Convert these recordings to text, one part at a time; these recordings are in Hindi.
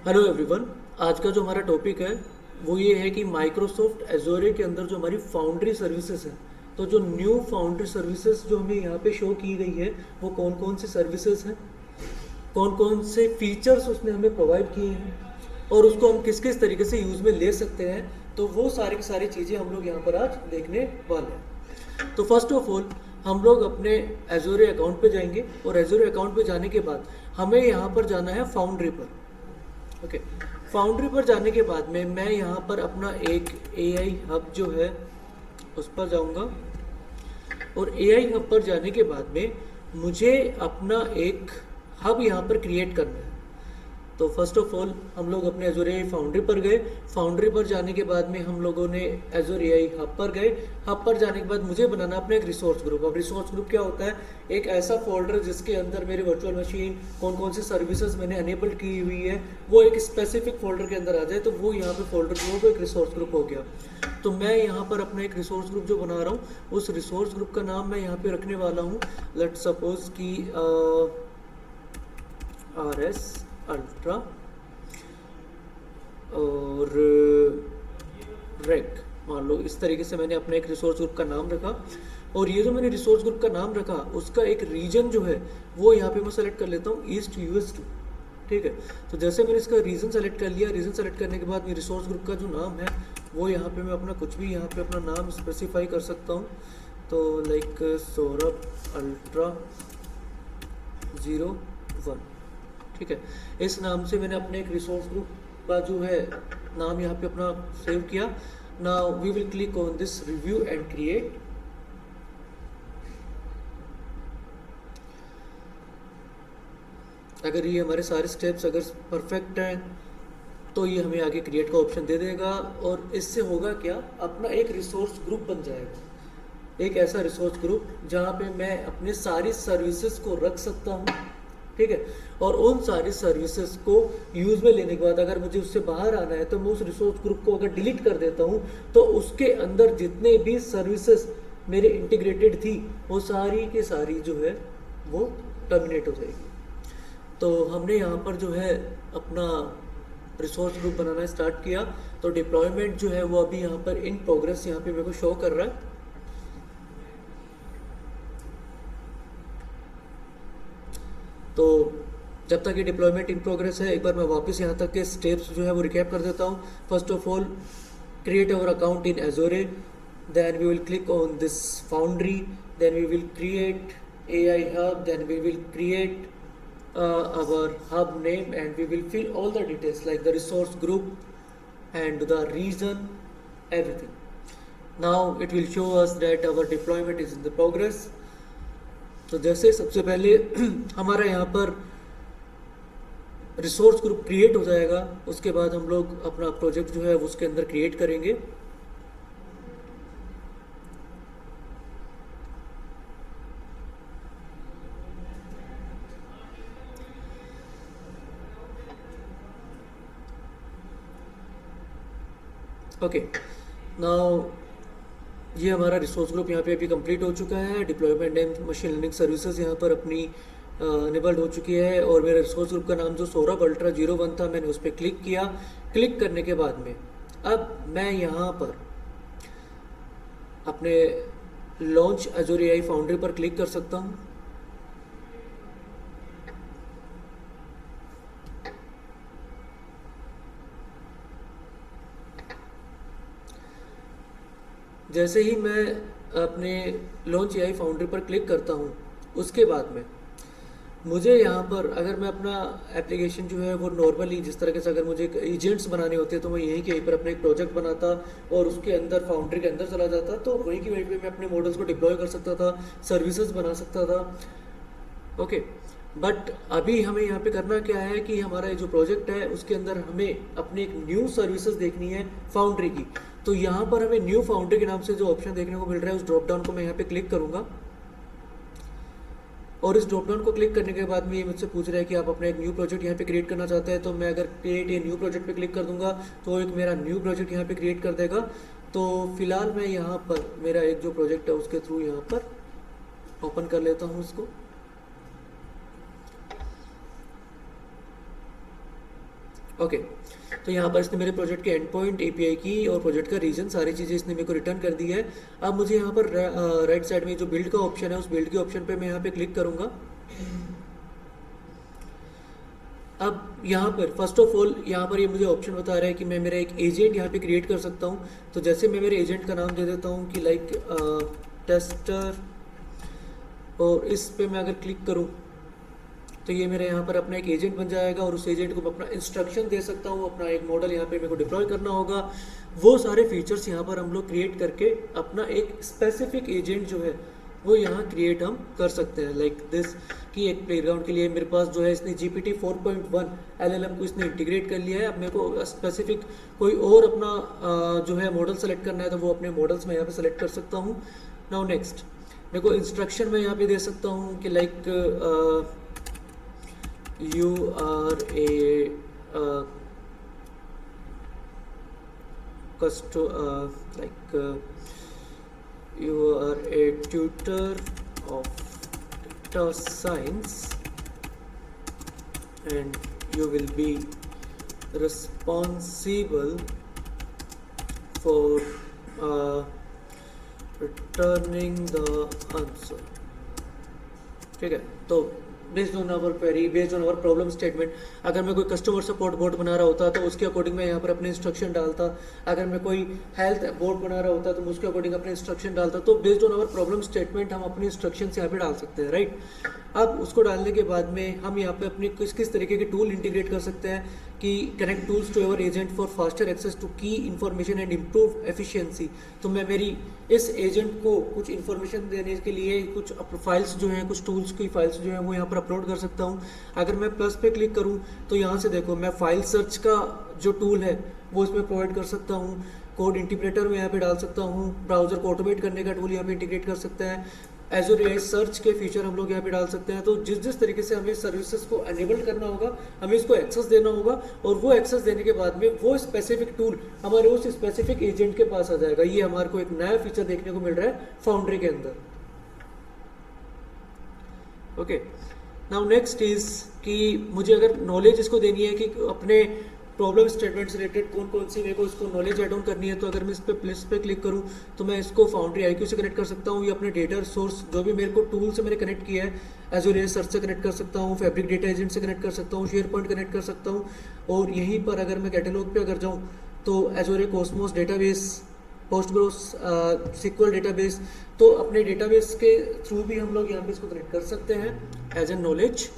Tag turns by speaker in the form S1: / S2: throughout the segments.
S1: Hello everyone. आज का जो हमारा टॉपिक है वो ये है कि माइक्रोसॉफ्ट एजोरे के अंदर जो हमारी फाउंड्री सर्विसेज है, तो जो न्यू फाउंड्री सर्विसेज जो हमें यहाँ पे शो की गई है वो कौन कौन सी सर्विसेज हैं, कौन कौन से फीचर्स उसने हमें प्रोवाइड किए हैं और उसको हम किस किस तरीके से यूज़ में ले सकते हैं। तो वो सारी की सारी चीज़ें हम लोग यहाँ पर आज देखने वाले हैं। तो फर्स्ट ऑफ ऑल हम लोग अपने एजोरे अकाउंट पे जाएंगे और एजोरे अकाउंट पे जाने के बाद हमें यहाँ पर जाना है फाउंड्री पर। ओके, फाउंड्री पर जाने के बाद में मैं यहाँ पर अपना एक AI हब जो है उस पर जाऊँगा और AI हब पर जाने के बाद में मुझे अपना एक हब यहाँ पर क्रिएट करना है। तो फर्स्ट ऑफ ऑल हम लोग अपने एजोर AI फाउंड्री पर गए। फाउंड्री पर जाने के बाद में हम लोगों ने एजोर AI हब पर गए। हब पर जाने के बाद मुझे बनाना अपना एक रिसोर्स ग्रुप। अब रिसोर्स ग्रुप क्या होता है? एक ऐसा फोल्डर जिसके अंदर मेरी वर्चुअल मशीन, कौन कौन सी सर्विसेज मैंने अनेबल की हुई है वो एक स्पेसिफिक फोल्डर के अंदर आ जाए, तो वो यहाँ पे फोल्डर जो है वो एक रिसोर्स ग्रुप हो गया। तो मैं यहाँ पर अपना एक रिसोर्स ग्रुप जो बना रहा हूँ, उस रिसोर्स ग्रुप का नाम मैं यहाँ पे रखने वाला हूँ, लेट सपोज कि RS अल्ट्रा और रेक, मान लो इस तरीके से मैंने अपने एक रिसोर्स ग्रुप का नाम रखा। और ये जो मैंने रिसोर्स ग्रुप का नाम रखा उसका एक रीजन जो है वो यहाँ पे मैं सेलेक्ट कर लेता हूँ, ईस्ट US 2। ठीक है, तो जैसे मैंने इसका रीजन सेलेक्ट कर लिया, रीजन सेलेक्ट करने के बाद मेरे रिसोर्स ग्रुप का जो नाम है वो यहाँ पे मैं अपना कुछ भी यहाँ पे अपना नाम स्पेसिफाई कर सकता हूँ। तो लाइक सौरभ अल्ट्रा 01। ठीक है, इस नाम से मैंने अपने एक रिसोर्स ग्रुप का जो है नाम यहाँ पे अपना सेव किया। Now we will click on this review and create. अगर ये हमारे सारे स्टेप्स अगर परफेक्ट हैं तो ये हमें आगे क्रिएट का ऑप्शन दे देगा और इससे होगा क्या, अपना एक रिसोर्स ग्रुप बन जाएगा। एक ऐसा रिसोर्स ग्रुप जहाँ पे मैं अपने सारी सर्विसेज को रख सकता हूँ। ठीक है, और उन सारी सर्विसेज को यूज़ में लेने के बाद अगर मुझे उससे बाहर आना है तो मैं उस रिसोर्स ग्रुप को अगर डिलीट कर देता हूँ तो उसके अंदर जितने भी सर्विसेज मेरे इंटीग्रेटेड थी वो सारी की सारी जो है वो टर्मिनेट हो जाएगी। तो हमने यहाँ पर जो है अपना रिसोर्स ग्रुप बनाना स्टार्ट किया। तो डिप्लॉयमेंट जो है वो अभी यहाँ पर इन प्रोग्रेस यहाँ पे मेरे को शो कर रहा है। तो जब तक ये डिप्लॉयमेंट इन प्रोग्रेस है, एक बार मैं वापस यहाँ तक के स्टेप्स जो है वो रिकैप कर देता हूँ। First of all, create our account in Azure, then we will click on this foundry, then we will create AI hub, then we will create our hub name and we will fill all the details like the resource group and the region, everything. Now it will show us that our deployment is in the progress. तो जैसे सबसे पहले हमारा यहाँ पर रिसोर्स ग्रुप क्रिएट हो जाएगा, उसके बाद हम लोग अपना प्रोजेक्ट जो है उसके अंदर क्रिएट करेंगे। ओके, नाउ ये हमारा रिसोर्स ग्रुप यहाँ पे अभी कंप्लीट हो चुका है। Deployment and machine learning services यहाँ पर अपनी इनेबल्ड हो चुकी है और मेरा रिसोर्स ग्रुप का नाम जो सौरभ अल्ट्रा 01 था, मैंने उस पर क्लिक किया। क्लिक करने के बाद में अब मैं यहाँ पर अपने लॉन्च एजोर AI फाउंड्री पर क्लिक कर सकता हूँ। जैसे ही मैं अपने लॉन्च AI फाउंड्री पर क्लिक करता हूँ उसके बाद में मुझे यहाँ पर अगर मैं अपना एप्लीकेशन जो है वो नॉर्मली जिस तरह से अगर मुझे एजेंट्स बनाने होते तो मैं यहीं के पर अपना एक प्रोजेक्ट बनाता और उसके अंदर फाउंड्री के अंदर चला जाता, तो वहीं की वहीं पे मैं अपने मॉडल्स को डिप्लॉय कर सकता था, सर्विसेज बना सकता था। ओके, बट अभी हमें यहाँ पे करना क्या है कि हमारा जो प्रोजेक्ट है उसके अंदर हमें अपनी एक न्यू सर्विसेज देखनी है फाउंड्री की। तो यहाँ पर हमें न्यू फाउंड्री के नाम से जो ऑप्शन देखने को मिल रहा है उस ड्रॉप डाउन को मैं यहाँ पे क्लिक करूँगा और इस ड्रॉप डाउन को क्लिक करने के बाद में ये मुझसे पूछ रहा है कि आप अपना एक न्यू प्रोजेक्ट यहाँ पे क्रिएट करना चाहते हैं। तो मैं अगर क्रिएट ए न्यू प्रोजेक्ट पे क्लिक कर दूंगा तो एक मेरा न्यू प्रोजेक्ट यहाँ पे क्रिएट कर देगा। तो फिलहाल मैं यहाँ पर मेरा एक जो प्रोजेक्ट है उसके थ्रू यहाँ पर ओपन कर लेता हूँ इसको। ओके, तो यहाँ पर इसने मेरे प्रोजेक्ट के एंड पॉइंट, एपीआई की और प्रोजेक्ट का रीजन सारी चीज़ें इसने मेरे को रिटर्न कर दी है। अब मुझे यहाँ पर राइट साइड में जो बिल्ड का ऑप्शन है, उस बिल्ड के ऑप्शन पे मैं यहाँ पे क्लिक करूँगा। अब यहाँ पर फर्स्ट ऑफ ऑल यहाँ पर ये मुझे ऑप्शन बता रहा है कि मैं मेरा एक एजेंट यहाँ पे क्रिएट कर सकता हूँ। तो जैसे मैं मेरे एजेंट का नाम दे देता हूँ कि लाइक टेस्टर, और इस पे मैं अगर क्लिक करूँ तो ये मेरे यहाँ पर अपना एक एजेंट बन जाएगा, और उस एजेंट को मैं अपना इंस्ट्रक्शन दे सकता हूँ, अपना एक मॉडल यहाँ पे मेरे को डिप्लॉय करना होगा। वो सारे फीचर्स यहाँ पर हम लोग क्रिएट करके अपना एक स्पेसिफिक एजेंट जो है वो यहाँ क्रिएट हम कर सकते हैं। लाइक दिस कि एक प्लेग्राउंड के लिए मेरे पास जो है इसने GPT 4.1 LLM को इसने इंटीग्रेट कर लिया है। अब मेरे को स्पेसिफिक कोई और अपना जो है मॉडल सेलेक्ट करना है, तो वो अपने मॉडल्स में यहाँ पे सेलेक्ट कर सकता हूँ। नाउ नेक्स्ट मेरे को इंस्ट्रक्शन में यहाँ पे दे सकता हूँ कि like you are a you are a tutor of data science and you will be responsible for returning the answer। ठीक है, तो based on our query, based on our problem statement, अगर मैं कोई कस्टमर सपोर्ट बोर्ड बना रहा होता तो उसके अकॉर्डिंग मैं यहाँ पर अपने इंस्ट्रक्शन डालता। अगर मैं कोई हेल्थ बोर्ड बना रहा होता तो मैं उसके अकॉर्डिंग अपने इंस्ट्रक्शन डालता। तो based on our problem statement हम अपने इंस्ट्रक्शन यहाँ पे डाल सकते हैं, राइट। अब उसको डालने के बाद में हम यहाँ पे अपनी किस तरीके के टूल इंटीग्रेट कर सकते हैं कि connect tools to your agent for faster access to key information and improve efficiency. तो मैं मेरी इस एजेंट को कुछ इन्फॉर्मेशन देने के लिए कुछ फाइल्स जो हैं, कुछ टूल्स की फाइल्स जो हैं वो यहाँ पर अपलोड कर सकता हूँ। अगर मैं प्लस पे क्लिक करूँ तो यहाँ से देखो मैं फाइल सर्च का जो टूल है वो इसमें प्रोवाइड कर सकता हूँ। कोड इंटीग्रेटर में यहाँ पे डाल सकता हूँ। ब्राउजर को ऑटोमेट करने का टूल यहाँ पे इंटीग्रेट कर सकते हैं। एजोर एआई सर्च के फीचर हम लोग यहाँ पे डाल सकते हैं। तो जिस तरीके से हमें सर्विसेज को एनेबल करना होगा, हमें इसको एक्सेस देना होगा, और वो एक्सेस देने के बाद में वो स्पेसिफिक टूल हमारे उस स्पेसिफिक एजेंट के पास आ जाएगा। ये हमारे को एक नया फीचर देखने को मिल रहा है फाउंड्री के अंदर। ओके, नाउ नेक्स्ट इज कि मुझे अगर नॉलेज इसको देनी है कि अपने प्रॉब्लम स्टेटमेंट से रिलेटेड कौन कौन सी मेरे को इसको नॉलेज ऐड ऑन करनी है, तो अगर मैं इस पे क्लिक करूं तो मैं इसको फाउंड्री IQ से कनेक्ट कर सकता हूं, या अपने डेटा सोर्स जो भी मेरे को टूल से मैंने कनेक्ट किया है एजोर एआई सर्च से कनेक्ट कर सकता हूं, फैब्रिक डेटा एजेंट से कनेक्ट कर सकता हूं, शेयर पॉइंट कनेक्ट कर सकता हूं। और यहीं पर अगर मैं कैटलॉग पे अगर जाऊँ तो Azure AI Cosmos database, Postgres SQL database, तो अपने डेटाबेस के थ्रू भी हम लोग यहाँ पे इसको कनेक्ट कर सकते हैं एज ए नॉलेज।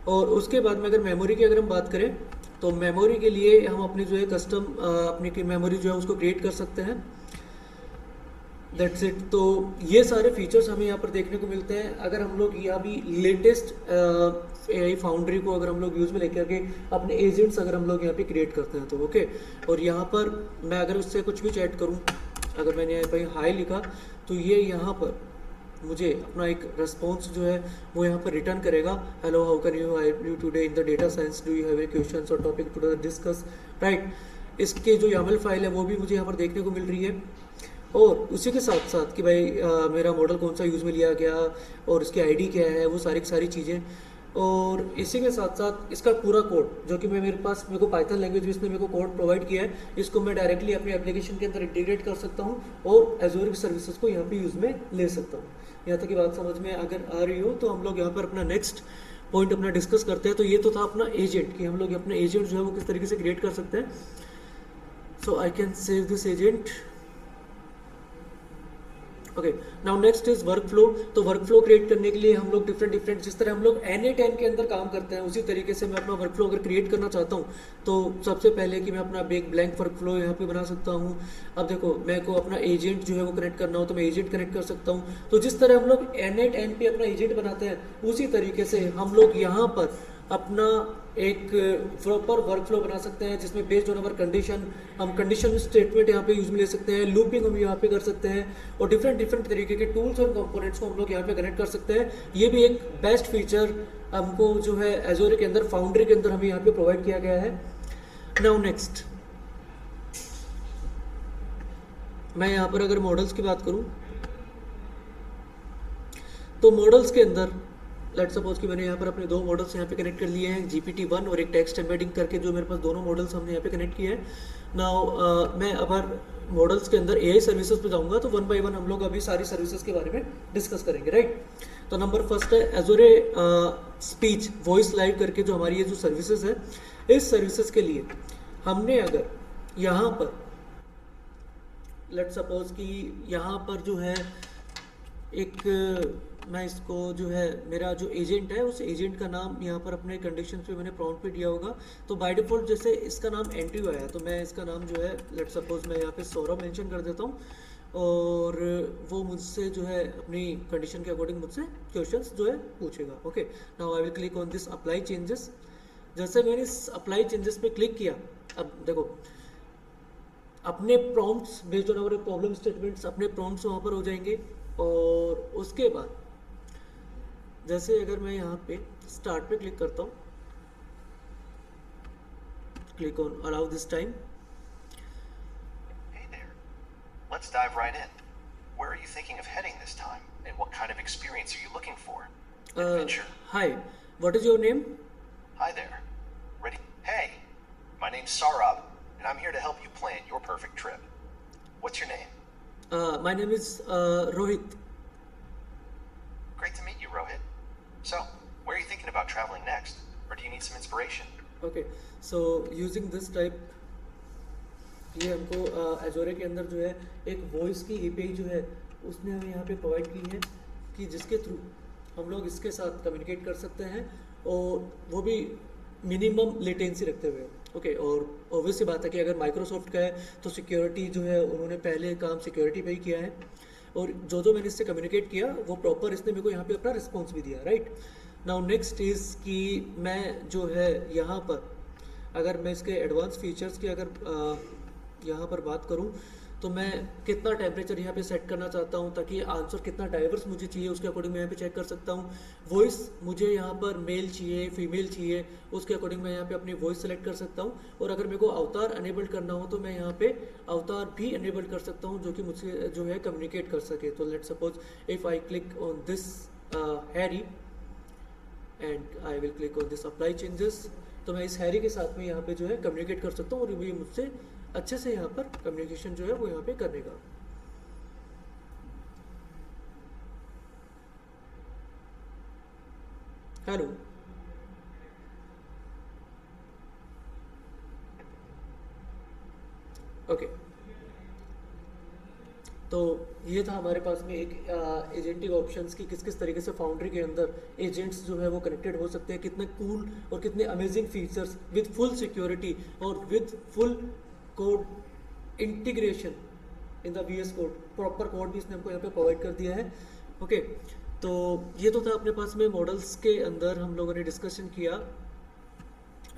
S1: और उसके बाद में अगर मेमोरी की अगर हम बात करें तो मेमोरी के लिए हम अपनी जो है कस्टम अपनी मेमोरी जो है उसको क्रिएट कर सकते हैं। That's it. तो ये सारे फीचर्स हमें यहाँ पर देखने को मिलते हैं। अगर हम लोग यहाँ भी लेटेस्ट AI फाउंड्री को अगर हम लोग यूज़ में लेकर के अपने एजेंट्स अगर हम लोग यहाँ पे क्रिएट करते हैं तो ओके। और यहाँ पर मैं अगर उससे कुछ भी चैट करूँ, अगर मैंने यहाँ पर हाई लिखा तो ये यहाँ पर मुझे अपना एक रिस्पॉन्स जो है वो यहाँ पर रिटर्न करेगा। Hello, how can you help you today in the data science, do you have any questions और टॉपिक टू डिस्कस, राइट। इसके जो YAML फाइल है वो भी मुझे यहाँ पर देखने को मिल रही है। और उसी के साथ साथ कि भाई मेरा मॉडल कौन सा यूज़ में लिया गया और इसकी ID क्या है, वो सारी की सारी चीज़ें। और इसी के साथ साथ इसका पूरा कोड जो कि मेरे को पाइथन लैंग्वेज में इसने मेरे को कोड प्रोवाइड किया है, इसको मैं डायरेक्टली अपने एप्लीकेशन के अंदर इंटीग्रेट कर सकता हूँ और एजोर की सर्विसेज को यहाँ पे यूज़ में ले सकता हूँ। यहाँ तक की बात समझ में अगर आ रही हो तो हम लोग यहाँ पर अपना नेक्स्ट पॉइंट अपना डिस्कस करते हैं। तो ये तो था अपना एजेंट कि हम लोग अपना एजेंट जो है वो किस तरीके से क्रिएट कर सकते हैं। So I can save this agent. Okay, now next is workflow. तो वर्क फ्लो क्रिएट करने के लिए हम लोग डिफरेंट जिस तरह हम लोग N8N के अंदर काम करते हैं उसी तरीके से मैं अपना वर्क फ्लो अगर क्रिएट करना चाहता हूँ तो सबसे पहले कि मैं अपना एक ब्लैंक वर्क फ्लो यहाँ पे बना सकता हूँ। अब देखो मेरे को अपना एजेंट जो है वो कनेक्ट करना हो तो मैं एजेंट कनेक्ट कर सकता हूँ। तो जिस तरह हम लोग N8N पे अपना एजेंट बनाते हैं उसी तरीके से हम लोग यहाँ पर अपना एक प्रॉपर वर्क फ्लो बना सकते हैं जिसमें बेस्ड ऑन अवर कंडीशन हम कंडीशन स्टेटमेंट यहाँ पे यूज में ले सकते हैं, लूपिंग हम यहाँ पे कर सकते हैं और डिफरेंट तरीके के टूल्स और कंपोनेंट्स को हम लोग यहाँ पे कनेक्ट कर सकते हैं। ये भी एक बेस्ट फीचर हमको जो है एजोर के अंदर फाउंड्री के अंदर हमें यहाँ पे प्रोवाइड किया गया है। नाउ नेक्स्ट मैं यहाँ पर अगर मॉडल्स की बात करूँ तो मॉडल्स के अंदर लेट्स सपोज कि मैंने यहाँ पर अपने दो मॉडल्स यहाँ पे कनेक्ट कर लिए हैं, GPT-1 और एक टेक्स्ट एम्बेडिंग करके, जो मेरे पास दोनों मॉडल्स हमने यहाँ पे कनेक्ट किए हैं। नाउ मैं अगर मॉडल्स के अंदर AI सर्विसेज पे जाऊँगा तो वन बाय वन हम लोग अभी सारी सर्विसेज के बारे में डिस्कस करेंगे, राइट। तो नंबर फर्स्ट है एजोरे स्पीच वॉइस लाइव करके, जो हमारी ये जो सर्विसेज है, इस सर्विसेज के लिए हमने अगर यहाँ पर लेट्स सपोज कि यहाँ पर जो है एक, मैं इसको जो है मेरा जो एजेंट है उस एजेंट का नाम यहाँ पर अपने कंडीशन पे मैंने प्रॉम्प्ट पे दिया होगा। तो बाय डिफ़ॉल्ट जैसे इसका नाम एंट्री आया तो मैं इसका नाम जो है लेट्स सपोज मैं यहाँ पे सौरभ मेंशन कर देता हूँ, और वो मुझसे जो है अपनी कंडीशन के अकॉर्डिंग मुझसे क्वेश्चंस जो है पूछेगा। Okay, now I will click on this apply changes. जैसे मैंने इस अप्लाई चेंजेस पे क्लिक किया, अब देखो अपने prompts based on our problem statements, अपने प्रॉम्प्ट्स वहाँ पर हो जाएंगे। और उसके बाद जैसे अगर मैं यहाँ पे स्टार्ट पे क्लिक करता हूँ, click on allow this time.
S2: Hey there. Let's dive right in. Where are you thinking of heading this time? And what kind of experience are you looking for? Adventure?
S1: Hi, what is your name?
S2: Hi there. Ready? Hey, my name's Sarab, and I'm here to help you plan your perfect trip. What's your name?
S1: My name is Rohit.
S2: Great to meet you, Rohit. So, where are you thinking about traveling next? Or do you need some inspiration?
S1: Okay, so using this type, ये हमको एजोरे के अंदर जो है एक वॉइस की API जो है उसने हमें यहाँ पे प्रोवाइड की है, कि जिसके थ्रू हम लोग इसके साथ कम्युनिकेट कर सकते हैं, और वो भी मिनिमम लेटेंसी रखते हुए। ओके, और ऑब्वियस सी बात है कि अगर माइक्रोसॉफ्ट का है तो सिक्योरिटी जो है उन्होंने पहले काम सिक्योरिटी पे ही किया है, और जो मैंने इससे कम्युनिकेट किया वो प्रॉपर इसने मेरे को यहाँ पे अपना रिस्पॉन्स भी दिया, राइट। नाउ नेक्स्ट इज़ कि मैं जो है यहाँ पर अगर मैं इसके एडवांस फीचर्स की अगर यहाँ पर बात करूँ तो मैं कितना टेम्परेचर यहाँ पे सेट करना चाहता हूँ ताकि आंसर कितना डाइवर्स मुझे चाहिए उसके अकॉर्डिंग मैं यहाँ पे चेक कर सकता हूँ। वॉइस मुझे यहाँ पर मेल चाहिए फीमेल चाहिए, उसके अकॉर्डिंग मैं यहाँ पे अपनी वॉइस सेलेक्ट कर सकता हूँ। और अगर मेरे को अवतार अनेबल करना हो तो मैं यहाँ पे अवतार भी अनेबल कर सकता हूँ जो कि मुझसे जो है कम्युनिकेट कर सके। तो let's suppose if I click on this Harry and I will click on this apply changes, तो मैं इस हैरी के साथ में यहाँ पे जो है कम्युनिकेट कर सकता हूँ, और ये मुझसे अच्छे से यहाँ पर कम्युनिकेशन जो है वो यहाँ पे करेगा। हेलो, ओके, तो ये था हमारे पास में एक एजेंटिक ऑप्शंस की किस किस तरीके से फाउंड्री के अंदर एजेंट्स जो है वो कनेक्टेड हो सकते हैं, कितने कूल और कितने amazing features with full security और with full code integration in the VS code, proper code भी इसने हमको यहाँ पे प्रोवाइड कर दिया है। ओके, तो ये तो था अपने पास में मॉडल्स के अंदर हम लोगों ने डिस्कशन किया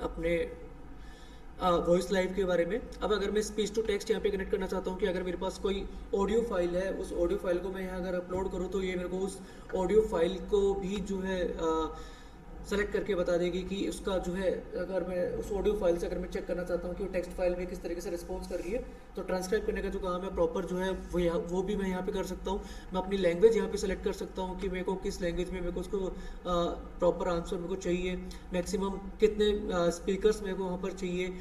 S1: अपने वॉइस लाइव के बारे में। अब अगर मैं स्पीच टू टेक्स्ट यहाँ पे कनेक्ट करना चाहता हूँ कि अगर मेरे पास कोई ऑडियो फाइल है, उस ऑडियो फाइल को मैं यहाँ अगर अपलोड करूँ तो ये मेरे को उस ऑडियो फाइल को भी जो है सेलेक्ट करके बता देगी कि उसका जो है, अगर मैं उस ऑडियो फाइल से अगर मैं चेक करना चाहता हूँ कि वो टेक्स्ट फाइल में किस तरीके से रिस्पॉन्स कर रही है, तो ट्रांसक्राइब करने का जो काम है प्रॉपर जो है वो भी मैं यहाँ पे कर सकता हूँ। मैं अपनी लैंग्वेज यहाँ पे सेलेक्ट कर सकता हूँ कि मेरे को किस लैंग्वेज में मेरे को उसको प्रॉपर आंसर मेरे को चाहिए, मैक्सिमम कितने स्पीकर्स मेरे को वहाँ पर चाहिए।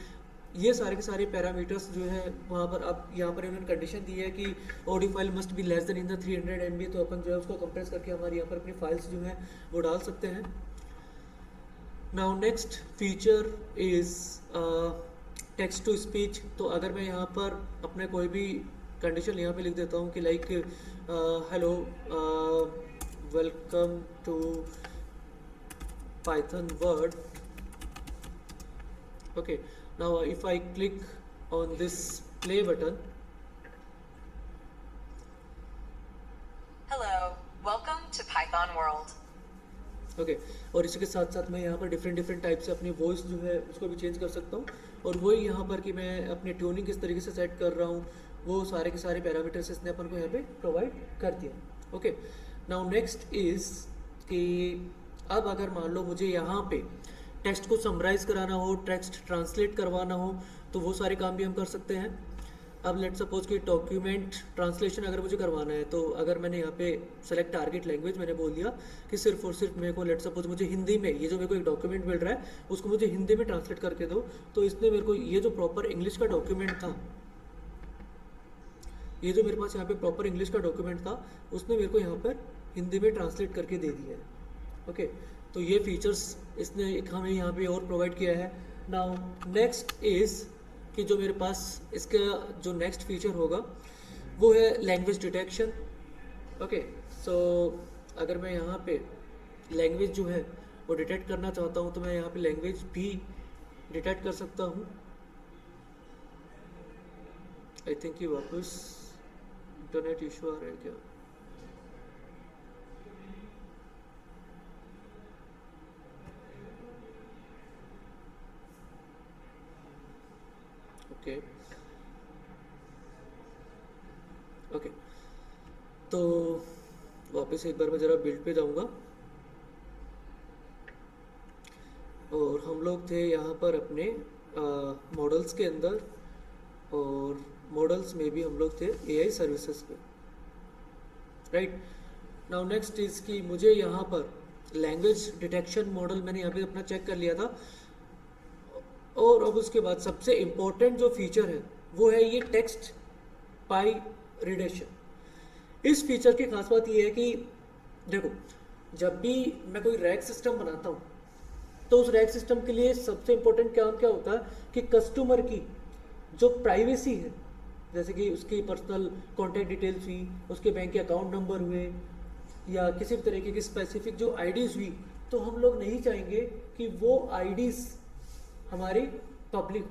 S1: ये सारे के सारे पैरामीटर्स जो है वहाँ पर, अब यहाँ पर इन्होंने कंडीशन दी है कि audio file must be less then in the 300 MB, तो अपन जो है उसको कंप्रेस करके हमारे यहाँ पर अपनी फाइल्स जो है वो डाल सकते हैं। Now next feature is text to speech. तो अगर मैं यहाँ पर अपने कोई भी कंडीशन यहाँ पे लिख देता हूँ कि like hello welcome to Python word. Okay, now if I click on this play button,
S3: Hello, welcome to Python World.
S1: Okay, और इसी के साथ साथ मैं यहाँ पर डिफरेंट टाइप से अपनी वॉइस जो है उसको भी चेंज कर सकता हूँ, और वही यहाँ पर कि मैं अपनी ट्यूनिंग किस तरीके से सेट कर रहा हूँ वो सारे के सारे पैरामीटर्स इसने अपन को यहाँ पे प्रोवाइड कर दिया। ओके, नाउ नेक्स्ट इज़ कि अब अगर मान लो मुझे यहाँ पे टेक्स्ट को समराइज कराना हो, टेक्स्ट ट्रांसलेट करवाना हो, तो वो सारे काम भी हम कर सकते हैं। अब लेट सपोज कि डॉक्यूमेंट ट्रांसलेशन अगर मुझे करवाना है, तो अगर मैंने यहाँ पे सेलेक्ट टारगेट लैंग्वेज मैंने बोल दिया कि सिर्फ और सिर्फ मेरे को लेट सपोज मुझे हिंदी में, ये जो मेरे को एक डॉक्यूमेंट मिल रहा है उसको मुझे हिंदी में ट्रांसलेट करके दो, तो इसने मेरे को ये जो प्रॉपर इंग्लिश का डॉक्यूमेंट था, ये जो मेरे पास यहाँ पे प्रॉपर इंग्लिश का डॉक्यूमेंट था, उसने मेरे को यहाँ पर हिंदी में ट्रांसलेट करके दे दिया है। ओके, तो ये फीचर्स इसने हमें यहाँ पे और प्रोवाइड किया है। नाउ नेक्स्ट इज़ कि जो मेरे पास इसका जो नेक्स्ट फीचर होगा वो है लैंग्वेज डिटेक्शन। ओके, सो अगर मैं यहाँ पे लैंग्वेज जो है वो डिटेक्ट करना चाहता हूँ, तो मैं यहाँ पे लैंग्वेज भी डिटेक्ट कर सकता हूँ। आई थिंक कि वापस इंटरनेट इशू आ रहा है क्या? ओके ओके, तो वापस एक बार मैं ज़रा बिल्ड पे जाऊंगा, और हम लोग थे यहाँ पर अपने मॉडल्स के अंदर, और मॉडल्स में भी हम लोग थे एआई सर्विसेज पे, राइट। नाउ नेक्स्ट इज़ कि मुझे यहाँ पर लैंग्वेज डिटेक्शन मॉडल मैंने यहाँ पे अपना चेक कर लिया था, और अब उसके बाद सबसे इम्पोर्टेंट जो फीचर है वो है ये टेक्स्ट पाई रिडक्शन। इस फीचर की खास बात ये है कि देखो, जब भी मैं कोई रैक सिस्टम बनाता हूँ, तो उस रैक सिस्टम के लिए सबसे इम्पोर्टेंट काम क्या होता है कि कस्टमर की जो प्राइवेसी है, जैसे कि उसकी पर्सनल कॉन्टैक्ट डिटेल्स हुई, उसके बैंक के अकाउंट नंबर हुए, या किसी भी तरीके की स्पेसिफिक जो आईडीज़ हुई, तो हम लोग नहीं चाहेंगे कि वो आईडीज़ हमारी पब्लिक।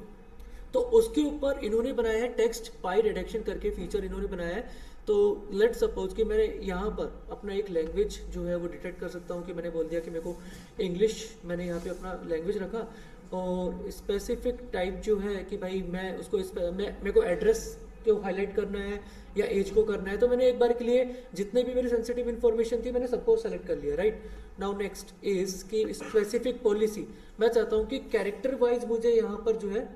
S1: तो उसके ऊपर इन्होंने बनाया है टेक्स्ट पाई रिडक्शन करके फीचर इन्होंने बनाया है। तो लेट सपोज कि मैंने यहाँ पर अपना एक लैंग्वेज जो है वो डिटेक्ट कर सकता हूँ, कि मैंने बोल दिया कि मेरे को इंग्लिश, मैंने यहाँ पे अपना लैंग्वेज रखा, और स्पेसिफिक टाइप जो है कि भाई मैं उसको मेरे को एड्रेस को हाईलाइट करना है या एज को करना है, तो मैंने एक बार के लिए जितने भी मेरी सेंसिटिव इन्फॉर्मेशन थी मैंने सबको सेलेक्ट कर लिया, राइट। नाउ नेक्स्ट इज कि स्पेसिफिक पॉलिसी मैं चाहता हूँ कि कैरेक्टर वाइज मुझे यहाँ पर जो है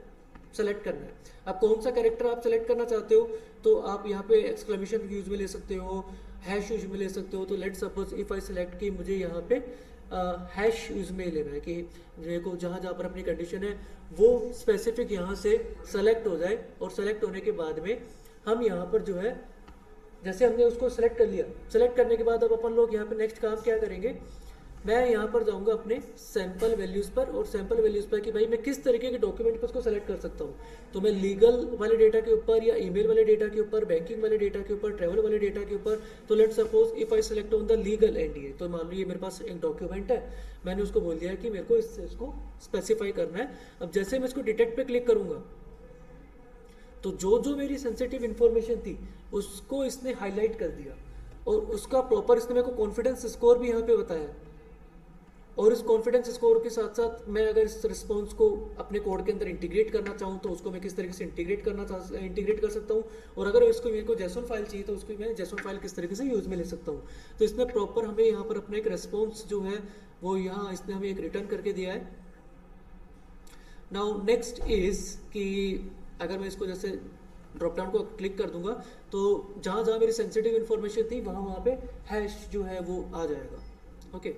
S1: सेलेक्ट करना है। अब कौन सा कैरेक्टर आप सेलेक्ट करना चाहते हो, तो आप यहाँ पे एक्सक्लेमेशन यूज में ले सकते हो, हैश यूज में ले सकते हो। तो let suppose if I select कि मुझे यहाँ पे हैश यूज में लेना है, कि मेरे को जहाँ जहाँ पर अपनी कंडीशन है वो स्पेसिफिक यहाँ से सेलेक्ट हो जाए, और सेलेक्ट होने के बाद में हम यहाँ पर जो है, जैसे हमने उसको सेलेक्ट कर लिया, सेलेक्ट करने के बाद अब अपन लोग यहाँ पे नेक्स्ट काम क्या करेंगे, मैं यहाँ पर जाऊँगा अपने सैम्पल वैल्यूज़ पर, और सैम्पल वैल्यूज़ पर कि भाई मैं किस तरीके के डॉक्यूमेंट पर उसको सेलेक्ट कर सकता हूँ। तो मैं लीगल वाले डेटा के ऊपर, या ईमेल वाले डेटा के ऊपर, बैंकिंग वाले डेटा के ऊपर, ट्रैवल वाले डेटा के ऊपर। तो let suppose if I select on the legal NDA, तो मान लो ये मेरे पास एक डॉक्यूमेंट है, मैंने उसको बोल दिया है कि मेरे को इसको स्पेसिफाई करना है। अब जैसे मैं इसको डिटेक्ट पे क्लिक करूँगा, तो जो जो मेरी सेंसिटिव इन्फॉर्मेशन थी उसको इसने हाईलाइट कर दिया, और उसका प्रॉपर इसने मेरे को कॉन्फिडेंस स्कोर भी यहाँ पे बताया। और इस कॉन्फिडेंस स्कोर के साथ साथ मैं अगर इस रिस्पॉन्स को अपने कोड के अंदर इंटीग्रेट करना चाहूँ, तो उसको मैं किस तरीके से इंटीग्रेट कर सकता हूँ, और अगर इसको मेरे को जेसोन फाइल चाहिए तो उसको मैं जेसोन फाइल किस तरीके से यूज में ले सकता हूँ। तो इसने प्रॉपर हमें यहाँ पर अपना एक रिस्पॉन्स जो है वो यहाँ इसने हमें एक रिटर्न करके दिया है। नाउ नेक्स्ट इज कि अगर मैं इसको जैसे ड्रॉप डाउन को क्लिक कर दूंगा, तो जहाँ जहाँ मेरी सेंसिटिव इन्फॉर्मेशन थी वहाँ पे हैश जो है वो आ जाएगा। ओके,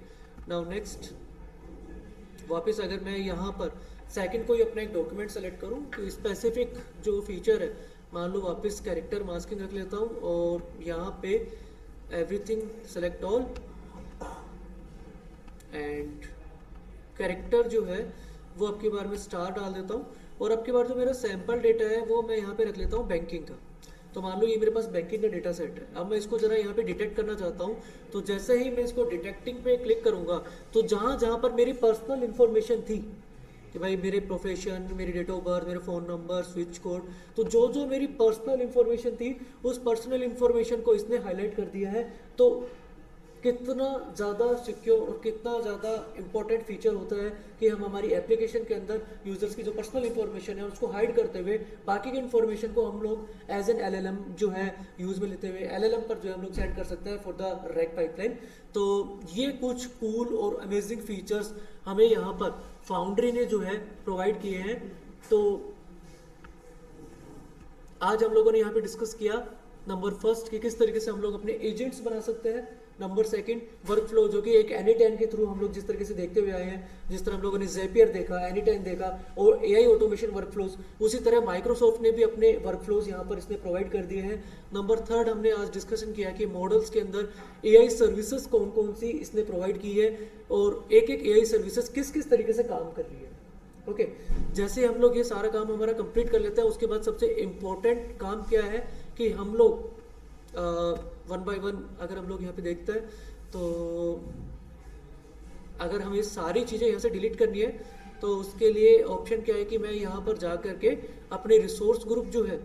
S1: नाउ नेक्स्ट वापस अगर मैं यहाँ पर सेकंड कोई अपना एक डॉक्यूमेंट सेलेक्ट करूँ, तो स्पेसिफिक जो फीचर है, मान लो वापस कैरेक्टर मास्किंग रख लेता हूँ, और यहाँ पे everything select all, and character जो है वो अब की बार में स्टार डाल देता हूँ, और अब की बार जो मेरा सैम्पल डेटा है वो मैं यहाँ पे रख लेता हूँ बैंकिंग का। तो मान लो ये मेरे पास बैंकिंग का डेटा सेट है। अब मैं इसको जरा यहाँ पे डिटेक्ट करना चाहता हूँ, तो जैसे ही मैं इसको डिटेक्टिंग पे क्लिक करूँगा, तो जहाँ जहाँ पर मेरी पर्सनल इन्फॉर्मेशन थी कि भाई मेरे प्रोफेशन, मेरी डेट ऑफ बर्थ, मेरे फ़ोन नंबर, स्विच कोड, तो जो जो मेरी पर्सनल इन्फॉर्मेशन थी उस पर्सनल इन्फॉर्मेशन को इसने हाईलाइट कर दिया है। तो कितना ज़्यादा सिक्योर और कितना ज़्यादा इम्पोर्टेंट फीचर होता है कि हम हमारी एप्लीकेशन के अंदर यूज़र्स की जो पर्सनल इन्फॉर्मेशन है उसको हाइड करते हुए बाकी के इन्फॉर्मेशन को हम लोग एज एन LLM जो है यूज़ में लेते हुए LLM पर जो है हम लोग सेंड कर सकते हैं फॉर द रैक पाइपलाइन। तो ये कुछ कूल और अमेजिंग फीचर्स हमें यहाँ पर फाउंड्री ने जो है प्रोवाइड किए हैं। तो आज हम लोगों ने यहाँ पे डिस्कस किया नंबर फर्स्ट कि किस तरीके से हम लोग अपने एजेंट्स बना सकते हैं, नंबर सेकंड वर्क फ्लो जो कि एक एनीटाइम के थ्रू हम लोग जिस तरीके से देखते हुए आए हैं, जिस तरह हम लोगों ने ज़ेपियर देखा, एनीटाइम देखा और एआई ऑटोमेशन वर्क फ्लोज, उसी तरह माइक्रोसॉफ्ट ने भी अपने वर्क फ्लोज यहाँ पर इसने प्रोवाइड कर दिए हैं। नंबर थर्ड हमने आज डिस्कशन किया कि मॉडल्स के अंदर एआई सर्विसेज कौन कौन सी इसने प्रोवाइड की है और एक एक एआई सर्विसेज किस किस तरीके से काम कर रही है। ओके जैसे हम लोग ये सारा काम हमारा कंप्लीट कर लेते हैं, उसके बाद सबसे इम्पोर्टेंट काम क्या है कि हम लोग वन बाय वन अगर हम लोग यहाँ पे देखते हैं तो अगर हमें सारी चीज़ें यहाँ से डिलीट करनी है तो उसके लिए ऑप्शन क्या है कि मैं यहाँ पर जा करके अपने रिसोर्स ग्रुप जो है,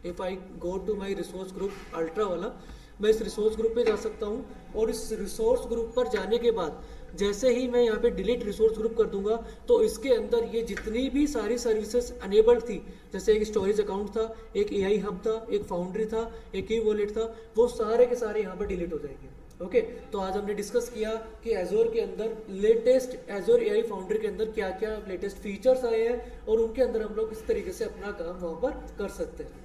S1: if I go to my resource group ultra वाला, मैं इस रिसोर्स ग्रुप पे जा सकता हूँ और इस रिसोर्स ग्रुप पर जाने के बाद जैसे ही मैं यहाँ पे डिलीट रिसोर्स ग्रुप कर दूंगा तो इसके अंदर ये जितनी भी सारी सर्विसेज अनेबल्ड थी, जैसे एक स्टोरेज अकाउंट था, एक एआई हब था, एक फाउंड्री था, एक ई वॉलेट था, वो सारे के सारे यहाँ पर डिलीट हो जाएंगे। ओके तो आज हमने डिस्कस किया कि एजोर के अंदर लेटेस्ट एजोर एआई फाउंड्री के अंदर क्या क्या लेटेस्ट फीचर्स आए हैं और उनके अंदर हम लोग किस तरीके से अपना काम वहाँ पर कर सकते हैं।